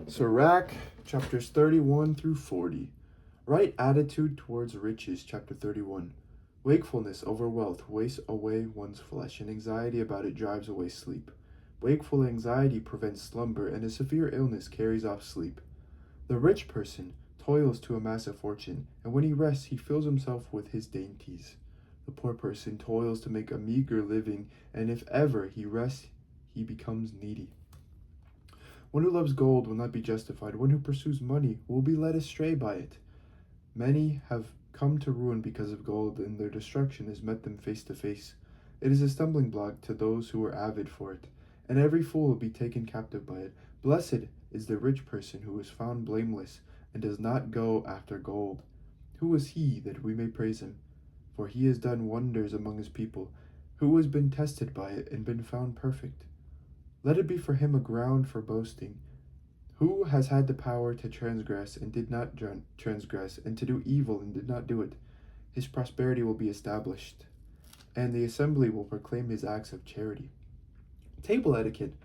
Sirach, chapters 31 through 40. Right attitude towards riches, chapter 31. Wakefulness over wealth wastes away one's flesh, and anxiety about it drives away sleep. Wakeful anxiety prevents slumber, and a severe illness carries off sleep. The rich person toils to amass a fortune, and when he rests, he fills himself with his dainties. The poor person toils to make a meager living, and if ever he rests, he becomes needy. One who loves gold will not be justified. One who pursues money will be led astray by it. Many have come to ruin because of gold, and their destruction has met them face to face. It is a stumbling block to those who are avid for it, and every fool will be taken captive by it. Blessed is the rich person who is found blameless, and does not go after gold. Who is he that we may praise him? For he has done wonders among his people. Who has been tested by it and been found perfect? Let it be for him a ground for boasting. Who has had the power to transgress and did not transgress, and to do evil and did not do it? His prosperity will be established, and the assembly will proclaim his acts of charity. Table etiquette.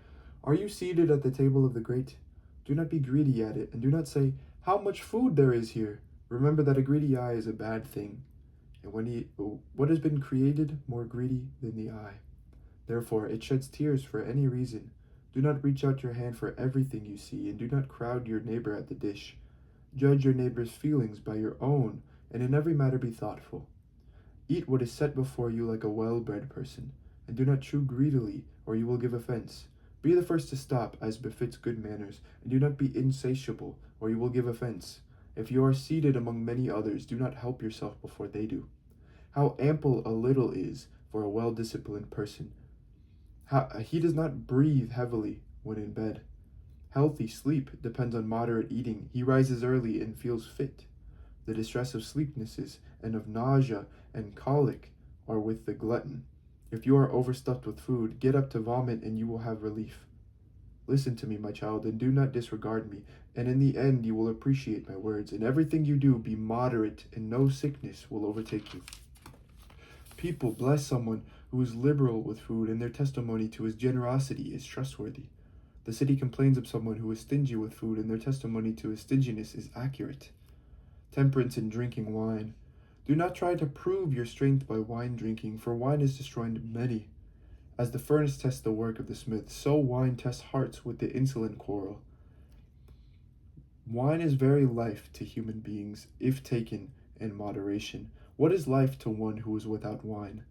Are you seated at the table of the great? Do not be greedy at it, and do not say, "How much food there is here!" Remember that a greedy eye is a bad thing, and what has been created more greedy than the eye? Therefore, it sheds tears for any reason. Do not reach out your hand for everything you see, and do not crowd your neighbor at the dish. Judge your neighbor's feelings by your own, and in every matter be thoughtful. Eat what is set before you like a well-bred person, and do not chew greedily, or you will give offense. Be the first to stop, as befits good manners, and do not be insatiable, or you will give offense. If you are seated among many others, do not help yourself before they do. How ample a little is for a well-disciplined person! He does not breathe heavily when in bed. Healthy sleep depends on moderate eating. He rises early and feels fit. The distress of sleeplessness and of nausea and colic are with the glutton. If you are overstuffed with food, get up to vomit and you will have relief. Listen to me, my child, and do not disregard me, and in the end you will appreciate my words. In everything you do, be moderate, and no sickness will overtake you. People bless someone who is liberal with food, and their testimony to his generosity is trustworthy. The city complains of someone who is stingy with food, and their testimony to his stinginess is accurate. Temperance in drinking wine. Do not try to prove your strength by wine drinking, for wine has destroyed many. As the furnace tests the work of the smith, so wine tests hearts with the insolent quarrel. Wine is very life to human beings, if taken in moderation. What is life to one who is without wine?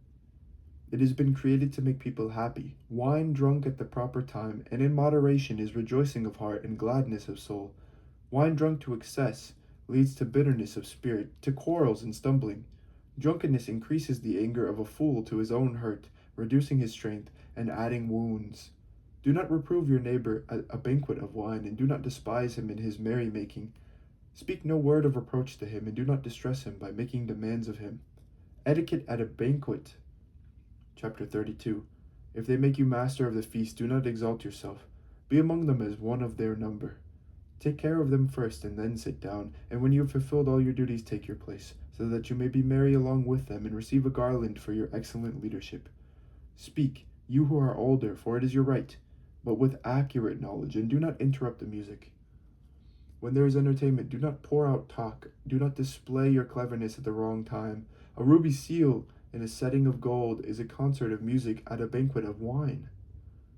It has been created to make people happy. Wine drunk at the proper time and in moderation is rejoicing of heart and gladness of soul. Wine drunk to excess leads to bitterness of spirit, to quarrels and stumbling. Drunkenness increases the anger of a fool to his own hurt, reducing his strength and adding wounds. Do not reprove your neighbor at a banquet of wine, and do not despise him in his merrymaking. Speak no word of reproach to him, and do not distress him by making demands of him. Etiquette at a banquet. Chapter 32. If they make you master of the feast, do not exalt yourself. Be among them as one of their number. Take care of them first, and then sit down, and when you have fulfilled all your duties, take your place, so that you may be merry along with them, and receive a garland for your excellent leadership. Speak, you who are older, for it is your right, but with accurate knowledge, and do not interrupt the music. When there is entertainment, do not pour out talk. Do not display your cleverness at the wrong time. A ruby seal in a setting of gold is a concert of music at a banquet of wine.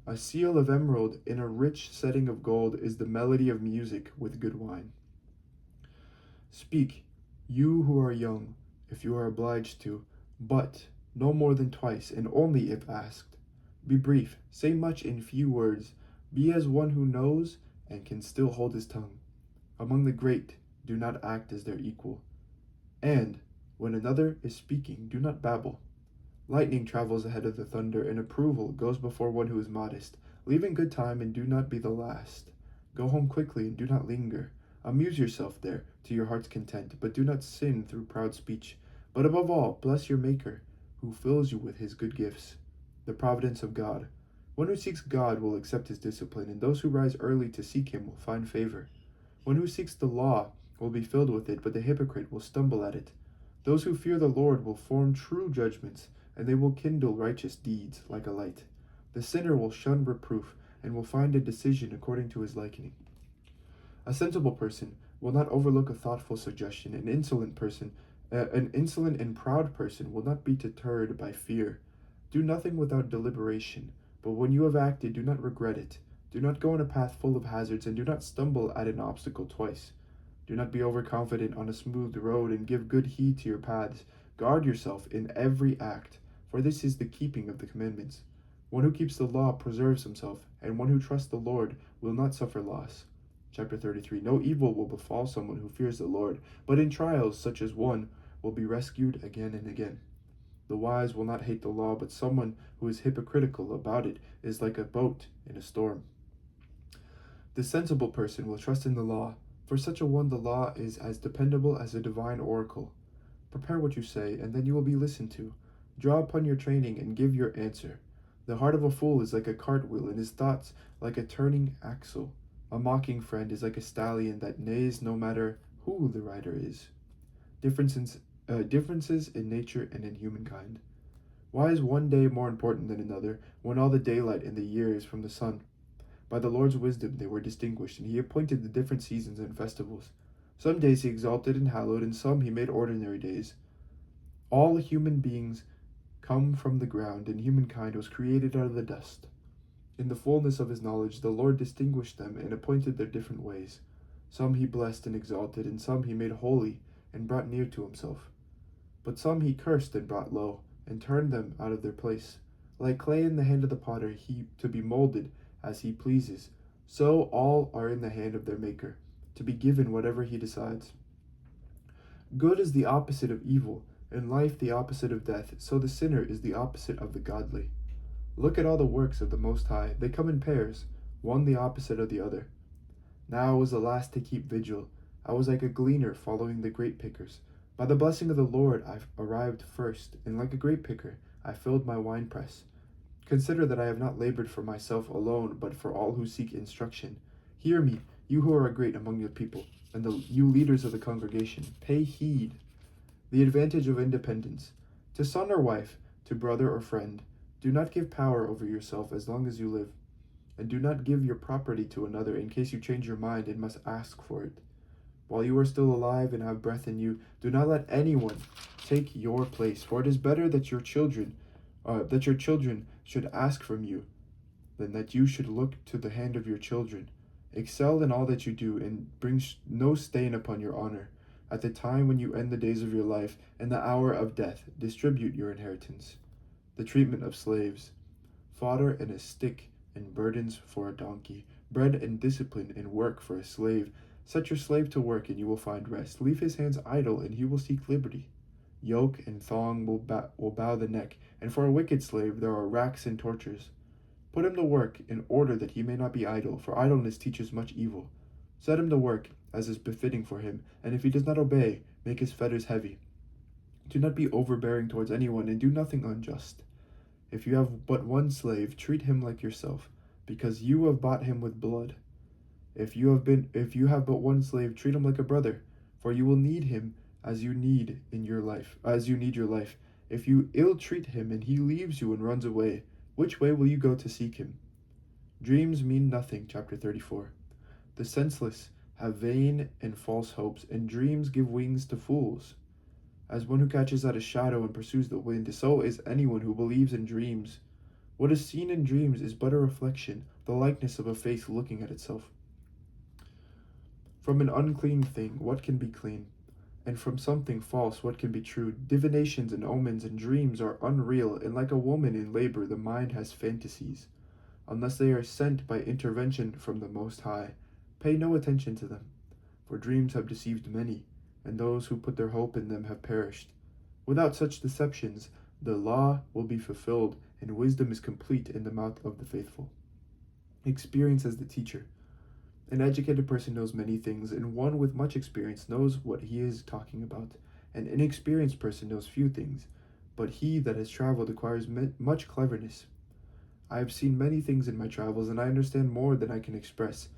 A seal of emerald in a rich setting of gold is the melody of music with good wine. Speak, you who are young, if you are obliged to, but no more than twice, and only if asked. Be brief, say much in few words. Be as one who knows and can still hold his tongue. Among the great, do not act as their equal. And when another is speaking, do not babble. Lightning travels ahead of the thunder, and approval goes before one who is modest. Leave in good time, and do not be the last. Go home quickly, and do not linger. Amuse yourself there, to your heart's content, but do not sin through proud speech. But above all, bless your Maker, who fills you with his good gifts. The providence of God. One who seeks God will accept his discipline, and those who rise early to seek him will find favor. One who seeks the law will be filled with it, but the hypocrite will stumble at it. Those who fear the Lord will form true judgments, and they will kindle righteous deeds like a light. The sinner will shun reproof, and will find a decision according to his liking. A sensible person will not overlook a thoughtful suggestion. An insolent and proud person will not be deterred by fear. Do nothing without deliberation, but when you have acted, do not regret it. Do not go on a path full of hazards, and do not stumble at an obstacle twice. Do not be overconfident on a smooth road, and give good heed to your paths. Guard yourself in every act, for this is the keeping of the commandments. One who keeps the law preserves himself, and one who trusts the Lord will not suffer loss. Chapter 33. No evil will befall someone who fears the Lord, but in trials such as one will be rescued again and again. The wise will not hate the law, but someone who is hypocritical about it is like a boat in a storm. The sensible person will trust in the law. For such a one the law is as dependable as a divine oracle. Prepare what you say, and then you will be listened to. Draw upon your training and give your answer. The heart of a fool is like a cartwheel, and his thoughts like a turning axle. A mocking friend is like a stallion that neighs no matter who the rider is. Differences in nature and in humankind. Why is one day more important than another, when all the daylight in the year is from the sun? By the Lord's wisdom they were distinguished, and he appointed the different seasons and festivals. Some days he exalted and hallowed, and some he made ordinary days. All human beings come from the ground, and humankind was created out of the dust. In the fullness of his knowledge the Lord distinguished them and appointed their different ways. Some he blessed and exalted, and some he made holy and brought near to himself. But some he cursed and brought low, and turned them out of their place. Like clay in the hand of the potter, to be molded as he pleases, so all are in the hand of their Maker, to be given whatever he decides. Good is the opposite of evil, and life the opposite of death, so the sinner is the opposite of the godly. Look at all the works of the Most High. They come in pairs, one the opposite of the other. Now I was the last to keep vigil. I was like a gleaner following the grape pickers. By the blessing of the Lord I arrived first, and like a grape picker I filled my winepress. Consider that I have not labored for myself alone, but for all who seek instruction. Hear me, you who are great among your people, and you leaders of the congregation. Pay heed. The advantage of independence. To son or wife, to brother or friend, do not give power over yourself as long as you live, and do not give your property to another in case you change your mind and must ask for it. While you are still alive and have breath in you, do not let anyone take your place, for it is better that your children should ask from you than that you should look to the hand of your children. Excel in all that you do, and bring no stain upon your honor. At the time when you end the days of your life, and the hour of death, distribute your inheritance. The treatment of slaves. Fodder and a stick, and burdens for a donkey. Bread and discipline and work for a slave. Set your slave to work, and you will find rest. Leave his hands idle, and he will seek liberty. Yoke and thong will bow the neck, and for a wicked slave there are racks and tortures. Put him to work in order that he may not be idle, for idleness teaches much evil. Set him to work as is befitting for him, and if he does not obey, make his fetters heavy. Do not be overbearing towards anyone, and do nothing unjust. If you have but one slave, treat him like yourself, because you have bought him with blood. If you have but one slave, treat him like a brother, for you will need him as you need your life. If you ill-treat him and he leaves you and runs away, which way will you go to seek him? Dreams mean nothing. Chapter 34. The senseless have vain and false hopes, and dreams give wings to fools. As one who catches at a shadow and pursues the wind, so is anyone who believes in dreams. What is seen in dreams is but a reflection, the likeness of a face looking at itself. From an unclean thing, what can be clean? And from something false, what can be true? Divinations and omens and dreams are unreal, and like a woman in labor, the mind has fantasies. Unless they are sent by intervention from the Most High, pay no attention to them, for dreams have deceived many, and those who put their hope in them have perished. Without such deceptions, the law will be fulfilled, and wisdom is complete in the mouth of the faithful. Experience as the teacher. An educated person knows many things, and one with much experience knows what he is talking about. An inexperienced person knows few things, but he that has traveled acquires much cleverness. I have seen many things in my travels, and I understand more than I can express.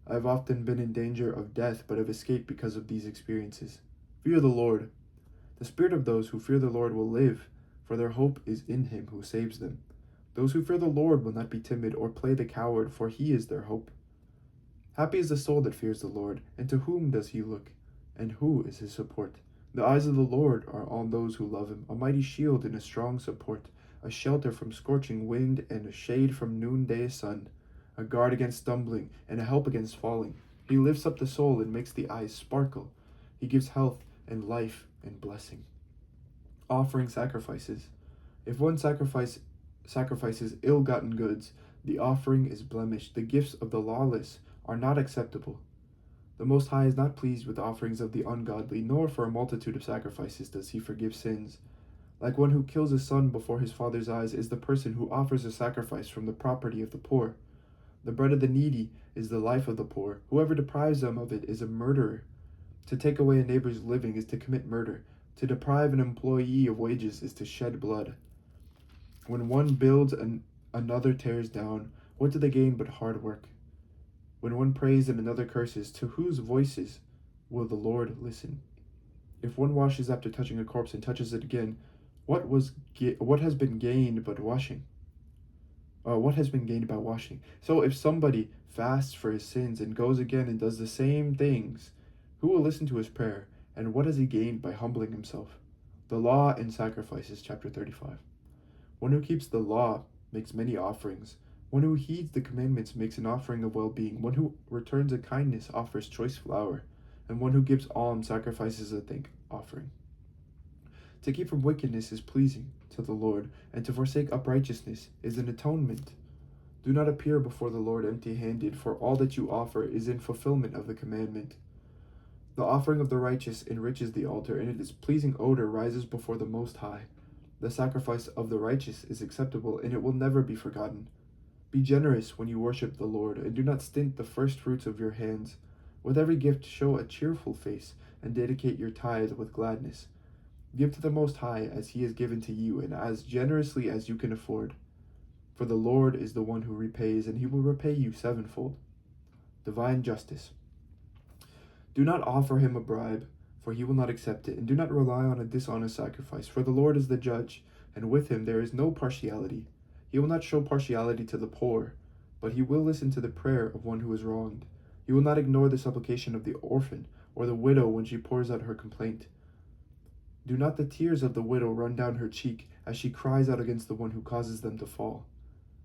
I have often been in danger of death, but have escaped because of these experiences. Fear the Lord. The spirit of those who fear the Lord will live, for their hope is in him who saves them. Those who fear the Lord will not be timid or play the coward, for he is their hope. Happy is the soul that fears the Lord, and to whom does he look, and who is his support? The eyes of the Lord are on those who love him, a mighty shield and a strong support, a shelter from scorching wind and a shade from noonday sun, a guard against stumbling and a help against falling. He lifts up the soul and makes the eyes sparkle. He gives health and life and blessing. Offering sacrifices. If one sacrifices ill-gotten goods, the offering is blemished. The gifts of the lawless are not acceptable. The Most High is not pleased with offerings of the ungodly, nor for a multitude of sacrifices does he forgive sins. Like one who kills his son before his father's eyes is the person who offers a sacrifice from the property of the poor. The bread of the needy is the life of the poor. Whoever deprives them of it is a murderer. To take away a neighbor's living is to commit murder. To deprive an employee of wages is to shed blood. When one builds and another tears down, what do they gain but hard work? When one prays and another curses, to whose voices will the Lord listen? If one washes after touching a corpse and touches it again, what has been gained but washing? What has been gained by washing? So if somebody fasts for his sins and goes again and does the same things, who will listen to his prayer? And what has he gained by humbling himself? The Law and Sacrifices, chapter 35. One who keeps the law makes many offerings. One who heeds the commandments makes an offering of well-being. One who returns a kindness offers choice flour, and one who gives alms sacrifices a thank offering. To keep from wickedness is pleasing to the Lord, and to forsake unrighteousness is an atonement. Do not appear before the Lord empty-handed, for all that you offer is in fulfillment of the commandment. The offering of the righteous enriches the altar, and its pleasing odor rises before the Most High. The sacrifice of the righteous is acceptable, and it will never be forgotten. Be generous when you worship the Lord, and do not stint the first fruits of your hands. With every gift show a cheerful face, and dedicate your tithe with gladness. Give to the Most High as he has given to you, and as generously as you can afford. For the Lord is the one who repays, and he will repay you sevenfold. Divine justice. Do not offer him a bribe, for he will not accept it, and do not rely on a dishonest sacrifice, for the Lord is the judge, and with him there is no partiality. He will not show partiality to the poor, but he will listen to the prayer of one who is wronged. He will not ignore the supplication of the orphan or the widow when she pours out her complaint. Do not the tears of the widow run down her cheek as she cries out against the one who causes them to fall.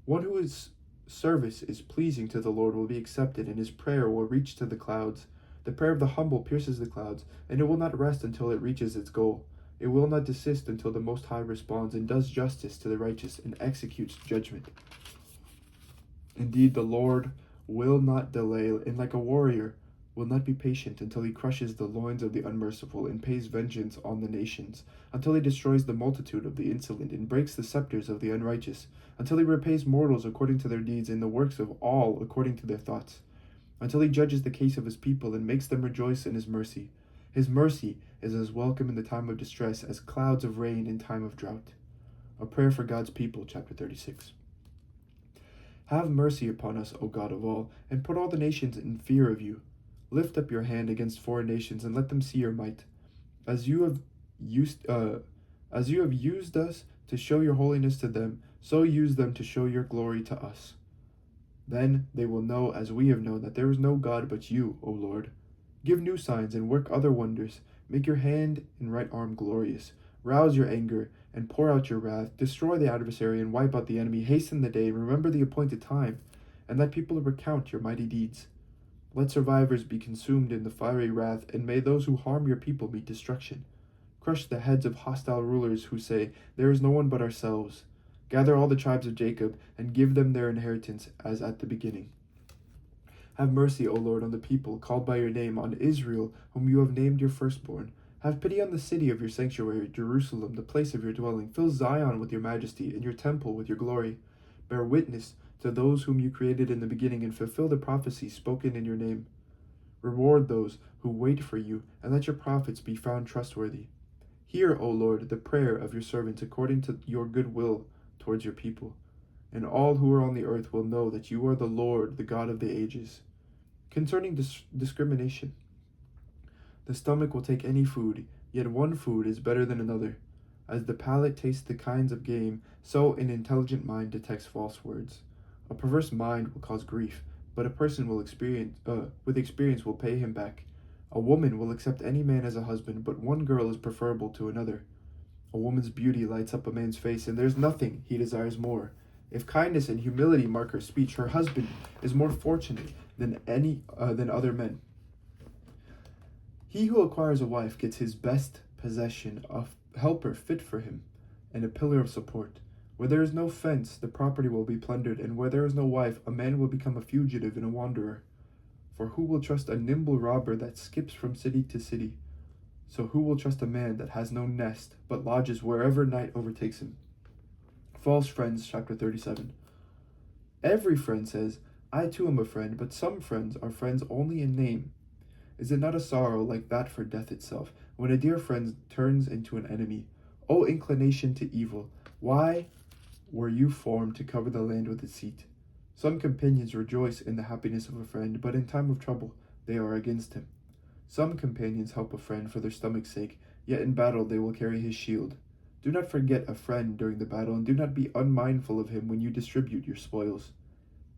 One whose service is pleasing to the Lord will be accepted, and his prayer will reach to the clouds. The prayer of the humble pierces the clouds, and it will not rest until it reaches its goal. It will not desist until the Most High responds and does justice to the righteous and executes judgment. Indeed, the Lord will not delay, and like a warrior, will not be patient until he crushes the loins of the unmerciful and pays vengeance on the nations, until he destroys the multitude of the insolent and breaks the scepters of the unrighteous, until he repays mortals according to their deeds and the works of all according to their thoughts, until he judges the case of his people and makes them rejoice in his mercy. His mercy is as welcome in the time of distress as clouds of rain in time of drought. A prayer for God's people, chapter 36. Have mercy upon us, O God of all, and put all the nations in fear of you. Lift up your hand against foreign nations and let them see your might. As you have used us to show your holiness to them, so use them to show your glory to us. Then they will know, as we have known, that there is no God but you, O Lord. Give new signs and work other wonders. Make your hand and right arm glorious. Rouse your anger and pour out your wrath. Destroy the adversary and wipe out the enemy. Hasten the day, remember the appointed time, and let people recount your mighty deeds. Let survivors be consumed in the fiery wrath, and may those who harm your people meet destruction. Crush the heads of hostile rulers who say, there is no one but ourselves. Gather all the tribes of Jacob, and give them their inheritance as at the beginning. Have mercy, O Lord, on the people called by your name, on Israel, whom you have named your firstborn. Have pity on the city of your sanctuary, Jerusalem, the place of your dwelling. Fill Zion with your majesty, and your temple with your glory. Bear witness to those whom you created in the beginning, and fulfill the prophecies spoken in your name. Reward those who wait for you, and let your prophets be found trustworthy. Hear, O Lord, the prayer of your servants according to your good will towards your people, and all who are on the earth will know that you are the Lord, the God of the ages. Concerning discrimination, the stomach will take any food, yet one food is better than another. As the palate tastes the kinds of game, so an intelligent mind detects false words. A perverse mind will cause grief, but a person with experience will pay him back. A woman will accept any man as a husband, but one girl is preferable to another. A woman's beauty lights up a man's face, and there's nothing he desires more. If kindness and humility mark her speech, her husband is more fortunate than other men. He who acquires a wife gets his best possession, a helper fit for him, and a pillar of support. Where there is no fence, the property will be plundered, and where there is no wife, a man will become a fugitive and a wanderer. For who will trust a nimble robber that skips from city to city? So who will trust a man that has no nest, but lodges wherever night overtakes him? False friends, chapter 37. Every friend says, I too am a friend, but some friends are friends only in name. Is it not a sorrow like that for death itself, when a dear friend turns into an enemy? O inclination to evil, why were you formed to cover the land with deceit? Some companions rejoice in the happiness of a friend, but in time of trouble they are against him. Some companions help a friend for their stomach's sake, yet in battle they will carry his shield. Do not forget a friend during the battle, and do not be unmindful of him when you distribute your spoils.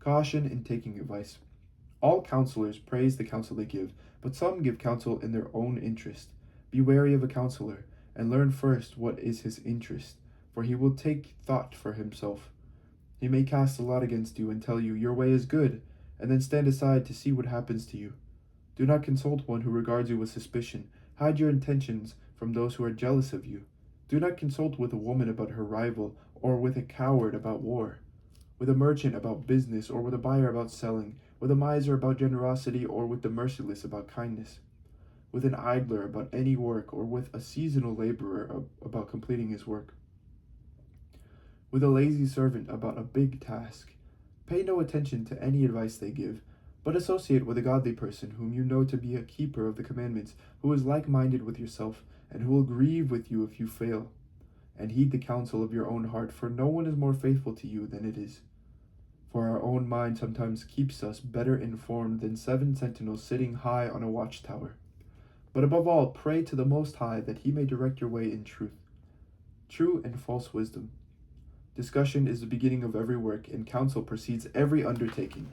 Caution in taking advice. All counselors praise the counsel they give, but some give counsel in their own interest. Be wary of a counselor, and learn first what is his interest, for he will take thought for himself. He may cast a lot against you and tell you, your way is good, and then stand aside to see what happens to you. Do not consult one who regards you with suspicion. Hide your intentions from those who are jealous of you. Do not consult with a woman about her rival, or with a coward about war, with a merchant about business, or with a buyer about selling, with a miser about generosity, or with the merciless about kindness, with an idler about any work, or with a seasonal laborer about completing his work, with a lazy servant about a big task. Pay no attention to any advice they give, but associate with a godly person whom you know to be a keeper of the commandments, who is like-minded with yourself, and who will grieve with you if you fail. And heed the counsel of your own heart, for no one is more faithful to you than it is. For our own mind sometimes keeps us better informed than 7 sentinels sitting high on a watchtower. But above all, pray to the Most High that he may direct your way in truth. True and false wisdom. Discussion is the beginning of every work, and counsel precedes every undertaking.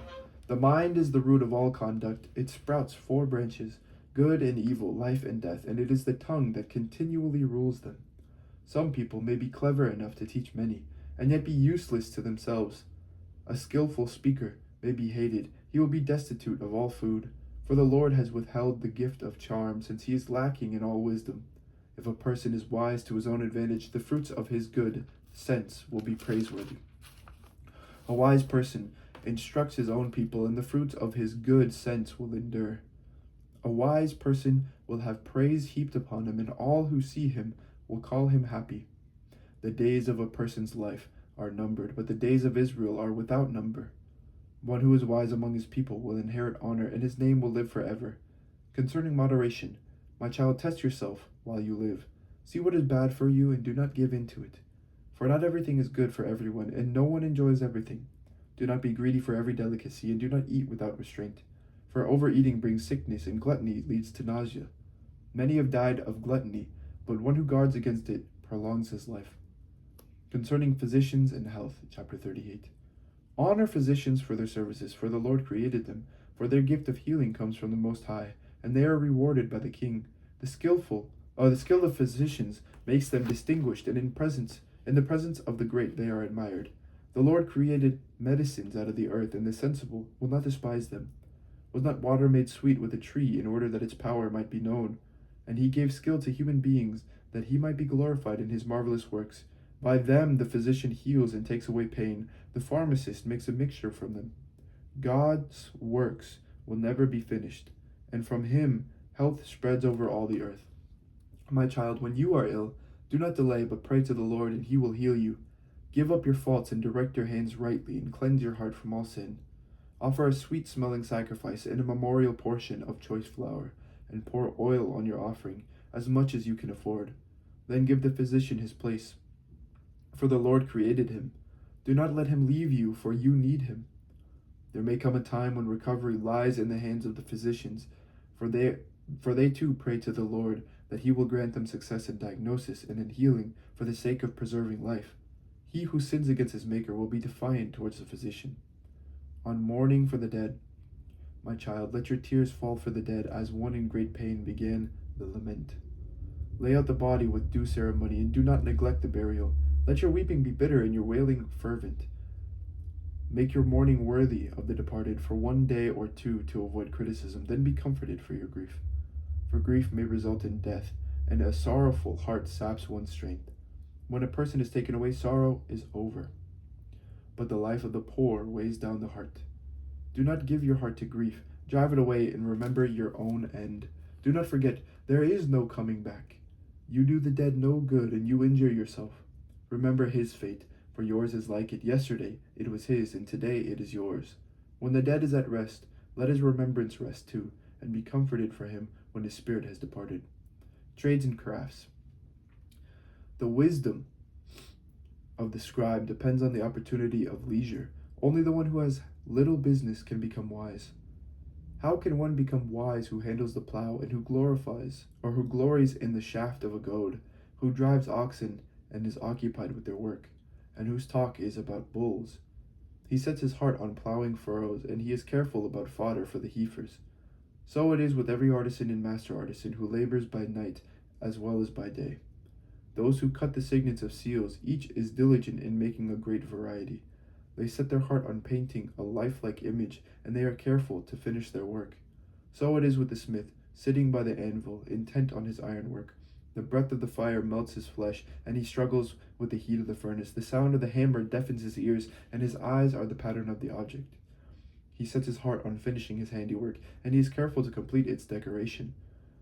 The mind is the root of all conduct. It sprouts 4 branches, good and evil, life and death, and it is the tongue that continually rules them. Some people may be clever enough to teach many, and yet be useless to themselves. A skillful speaker may be hated. He will be destitute of all food, for the Lord has withheld the gift of charm, since he is lacking in all wisdom. If a person is wise to his own advantage, the fruits of his good sense will be praiseworthy. A wise person instructs his own people, and the fruits of his good sense will endure. A wise person will have praise heaped upon him, and all who see him will call him happy. The days of a person's life are numbered, but the days of Israel are without number. One who is wise among his people will inherit honor, and his name will live forever. Concerning moderation, my child, test yourself while you live. See what is bad for you, and do not give in to it. For not everything is good for everyone, and no one enjoys everything. Do not be greedy for every delicacy, and do not eat without restraint. For overeating brings sickness, and gluttony leads to nausea. Many have died of gluttony, but one who guards against it prolongs his life. Concerning physicians and health, chapter 38. Honor physicians for their services, for the Lord created them. For their gift of healing comes from the Most High, and they are rewarded by the King. The skill of physicians makes them distinguished, and in the presence of the great they are admired. The Lord created medicines out of the earth, and the sensible will not despise them. Was not water made sweet with a tree in order that its power might be known? And he gave skill to human beings that he might be glorified in his marvelous works. By them the physician heals and takes away pain. The pharmacist makes a mixture from them. God's works will never be finished, and from him health spreads over all the earth. My child, when you are ill, do not delay, but pray to the Lord, and he will heal you. Give up your faults and direct your hands rightly, and cleanse your heart from all sin. Offer a sweet-smelling sacrifice and a memorial portion of choice flour, and pour oil on your offering, as much as you can afford. Then give the physician his place, for the Lord created him. Do not let him leave you, for you need him. There may come a time when recovery lies in the hands of the physicians, for they too pray to the Lord that he will grant them success in diagnosis and in healing for the sake of preserving life. He who sins against his Maker will be defiant towards the physician. On mourning for the dead, My child, let your tears fall for the dead, as one in great pain began the lament. Lay out the body with due ceremony, and do not neglect the burial. Let your weeping be bitter and your wailing fervent. Make your mourning worthy of the departed for 1 day or 2 to avoid criticism. Then be comforted for your grief. For grief may result in death, and a sorrowful heart saps one's strength. When a person is taken away, sorrow is over. But the life of the poor weighs down the heart. Do not give your heart to grief. Drive it away and remember your own end. Do not forget, there is no coming back. You do the dead no good, and you injure yourself. Remember his fate, for yours is like it. Yesterday it was his, and today it is yours. When the dead is at rest, let his remembrance rest too, and be comforted for him when his spirit has departed. Trades and crafts. The wisdom of the scribe depends on the opportunity of leisure. Only the one who has little business can become wise. How can one become wise who handles the plow, and who glories in the shaft of a goad, who drives oxen and is occupied with their work, and whose talk is about bulls? He sets his heart on plowing furrows, and he is careful about fodder for the heifers. So it is with every artisan and master artisan who labors by night as well as by day. Those who cut the signets of seals, each is diligent in making a great variety. They set their heart on painting a lifelike image, and they are careful to finish their work. So it is with the smith, sitting by the anvil, intent on his ironwork. The breath of the fire melts his flesh, and he struggles with the heat of the furnace. The sound of the hammer deafens his ears, and his eyes are the pattern of the object. He sets his heart on finishing his handiwork, and he is careful to complete its decoration.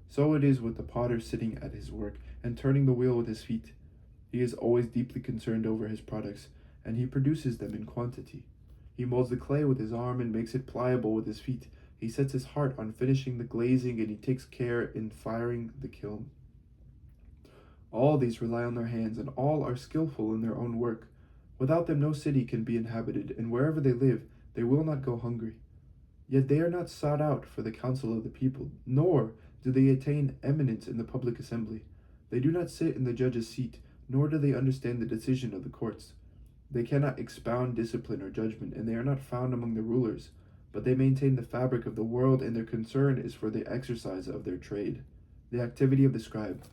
So it is with the potter sitting at his work, and turning the wheel with his feet. He is always deeply concerned over his products, and he produces them in quantity. He molds the clay with his arm and makes it pliable with his feet. He sets his heart on finishing the glazing, and he takes care in firing the kiln. All these rely on their hands, and all are skillful in their own work. Without them no city can be inhabited, and wherever they live, they will not go hungry. Yet they are not sought out for the counsel of the people, nor do they attain eminence in the public assembly. They do not sit in the judge's seat, nor do they understand the decision of the courts. They cannot expound discipline or judgment, and they are not found among the rulers. But they maintain the fabric of the world, and their concern is for the exercise of their trade. The activity of the scribe.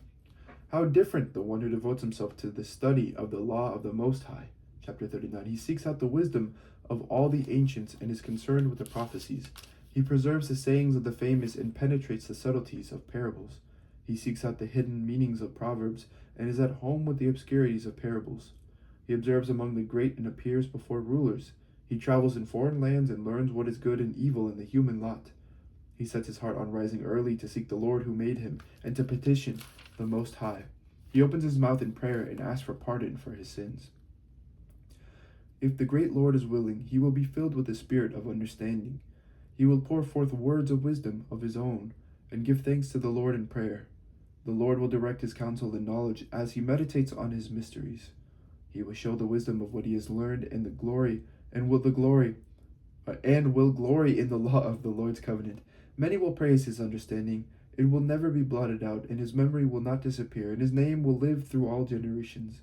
How different the one who devotes himself to the study of the law of the Most High. Chapter 39. He seeks out the wisdom of all the ancients and is concerned with the prophecies. He preserves the sayings of the famous and penetrates the subtleties of parables. He seeks out the hidden meanings of proverbs and is at home with the obscurities of parables. He observes among the great and appears before rulers. He travels in foreign lands and learns what is good and evil in the human lot. He sets his heart on rising early to seek the Lord who made him and to petition the Most High. He opens his mouth in prayer and asks for pardon for his sins. If the great Lord is willing, he will be filled with the spirit of understanding. He will pour forth words of wisdom of his own and give thanks to the Lord in prayer. The Lord will direct his counsel in knowledge as he meditates on his mysteries. He will show the wisdom of what he has learned and will glory in the law of the Lord's covenant. Many will praise his understanding. It will never be blotted out, and his memory will not disappear, and his name will live through all generations.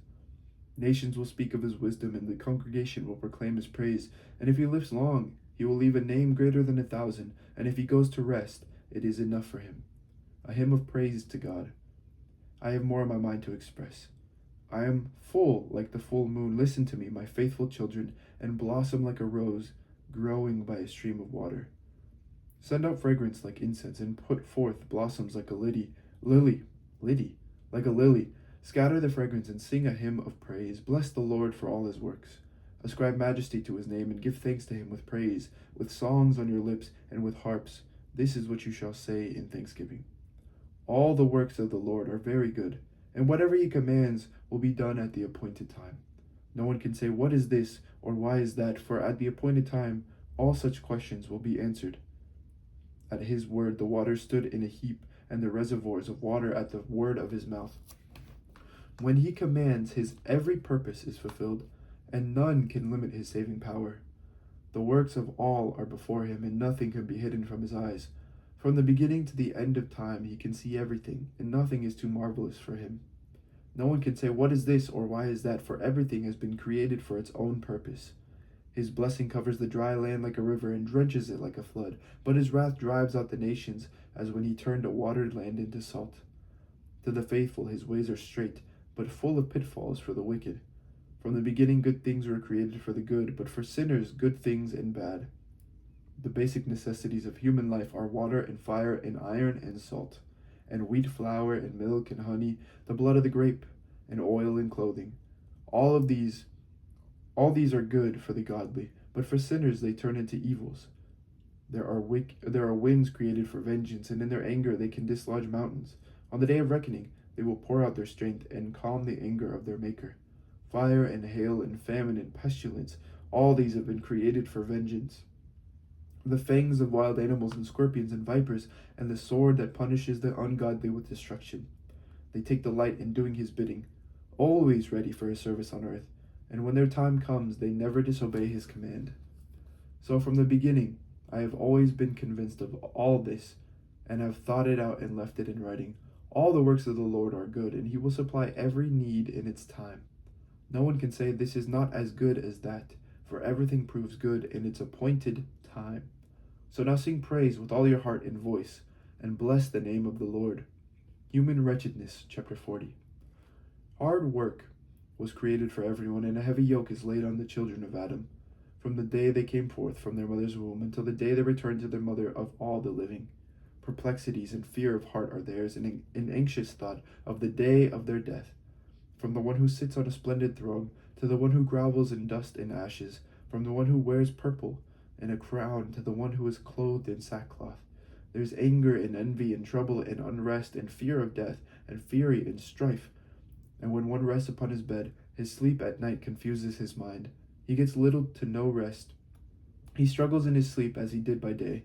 Nations will speak of his wisdom, and the congregation will proclaim his praise. And if he lives long, he will leave a name greater than 1,000, and if he goes to rest, it is enough for him. A hymn of praise to God. I have more in my mind to express. I am full like the full moon. Listen to me, my faithful children, and blossom like a rose growing by a stream of water. Send out fragrance like incense, and put forth blossoms like a lily. Scatter the fragrance and sing a hymn of praise. Bless the Lord for all his works. Ascribe majesty to his name and give thanks to him with praise, with songs on your lips and with harps. This is what you shall say in thanksgiving. All the works of the Lord are very good, and whatever he commands will be done at the appointed time. No one can say, "What is this?" or "Why is that?" for at the appointed time all such questions will be answered. At his word the waters stood in a heap, and the reservoirs of water at the word of his mouth. When he commands, his every purpose is fulfilled, and none can limit his saving power. The works of all are before him, and nothing can be hidden from his eyes. From the beginning to the end of time he can see everything, and nothing is too marvelous for him. No one can say, "What is this?" or "Why is that?" for everything has been created for its own purpose. His blessing covers the dry land like a river and drenches it like a flood. But his wrath drives out the nations, as when he turned a watered land into salt. To the faithful his ways are straight, but full of pitfalls for the wicked. From the beginning good things were created for the good, but for sinners good things and bad. The basic necessities of human life are water and fire and iron and salt, and wheat flour and milk and honey, the blood of the grape, and oil and clothing. All these are good for the godly, but for sinners they turn into evils. There are winds created for vengeance, and in their anger they can dislodge mountains. On the day of reckoning they will pour out their strength and calm the anger of their maker. Fire and hail and famine and pestilence, all these have been created for vengeance. The fangs of wild animals and scorpions and vipers, and the sword that punishes the ungodly with destruction. They take delight in doing his bidding, always ready for his service on earth, and when their time comes they never disobey his command. So from the beginning I have always been convinced of all this, and have thought it out and left it in writing. All the works of the Lord are good, and he will supply every need in its time. No one can say this is not as good as that, for everything proves good in its appointed time. So now sing praise with all your heart and voice, and bless the name of the Lord. Human wretchedness, chapter 40. Hard work was created for everyone, and a heavy yoke is laid on the children of Adam, from the day they came forth from their mother's womb until the day they return to their mother of all the living. Perplexities and fear of heart are theirs, and an anxious thought of the day of their death. From the one who sits on a splendid throne to the one who grovels in dust and ashes, from the one who wears purple and a crown to the one who is clothed in sackcloth. There is anger and envy and trouble and unrest and fear of death and fury and strife. And when one rests upon his bed, his sleep at night confuses his mind. He gets little to no rest. He struggles in his sleep as he did by day.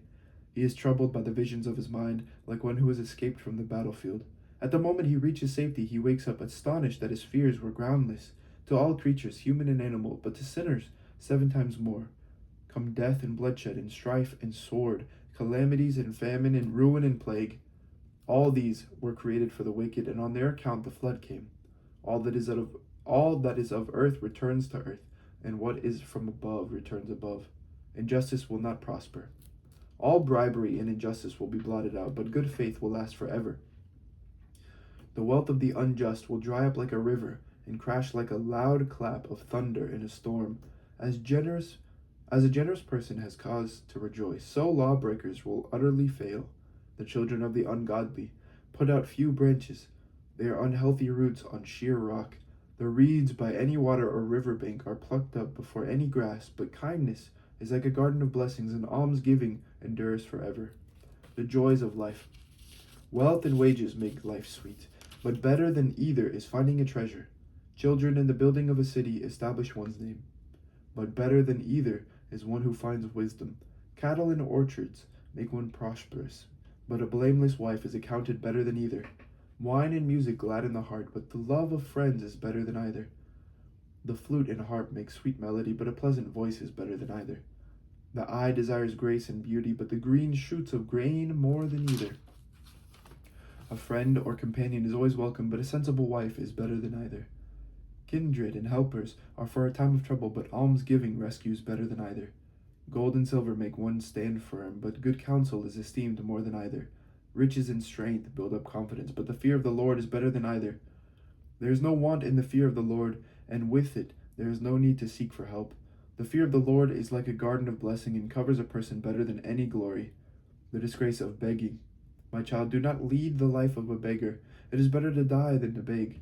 He is troubled by the visions of his mind, like one who has escaped from the battlefield. At the moment he reaches safety, he wakes up astonished that his fears were groundless. To all creatures, human and animal, but to sinners, 7 times more, come death and bloodshed and strife and sword, calamities and famine and ruin and plague. All these were created for the wicked, and on their account the flood came. All that is of earth returns to earth, and what is from above returns above. Injustice will not prosper. All bribery and injustice will be blotted out, but good faith will last forever. The wealth of the unjust will dry up like a river and crash like a loud clap of thunder in a storm. As a generous person has cause to rejoice, so lawbreakers will utterly fail. The children of the ungodly put out few branches. They are unhealthy roots on sheer rock. The reeds by any water or river bank are plucked up before any grass, but kindness is like a garden of blessings, and almsgiving endures forever. The joys of life. Wealth and wages make life sweet, but better than either is finding a treasure. Children in the building of a city establish one's name, but better than either is one who finds wisdom. Cattle in orchards make one prosperous, but a blameless wife is accounted better than either. Wine and music gladden the heart, but the love of friends is better than either. The flute and harp make sweet melody, but a pleasant voice is better than either. The eye desires grace and beauty, but the green shoots of grain more than either. A friend or companion is always welcome, but a sensible wife is better than either. Kindred and helpers are for a time of trouble, but almsgiving rescues better than either. Gold and silver make one stand firm, but good counsel is esteemed more than either. Riches and strength build up confidence, but the fear of the Lord is better than either. There is no want in the fear of the Lord, and with it there is no need to seek for help. The fear of the Lord is like a garden of blessing, and covers a person better than any glory. The disgrace of begging. My child, do not lead the life of a beggar. It is better to die than to beg.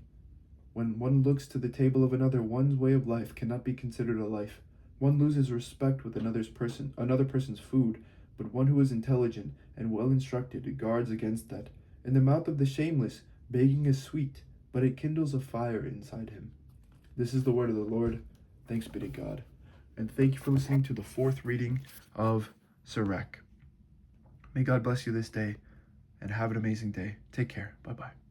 When one looks to the table of another, one's way of life cannot be considered a life. One loses respect with another person's food, but one who is intelligent and well instructed guards against that. In the mouth of the shameless, begging is sweet, but it kindles a fire inside him. This is the word of the Lord. Thanks be to God. And thank you for listening to the 4th reading of Sirach. May God bless you this day, and have an amazing day. Take care. Bye-bye.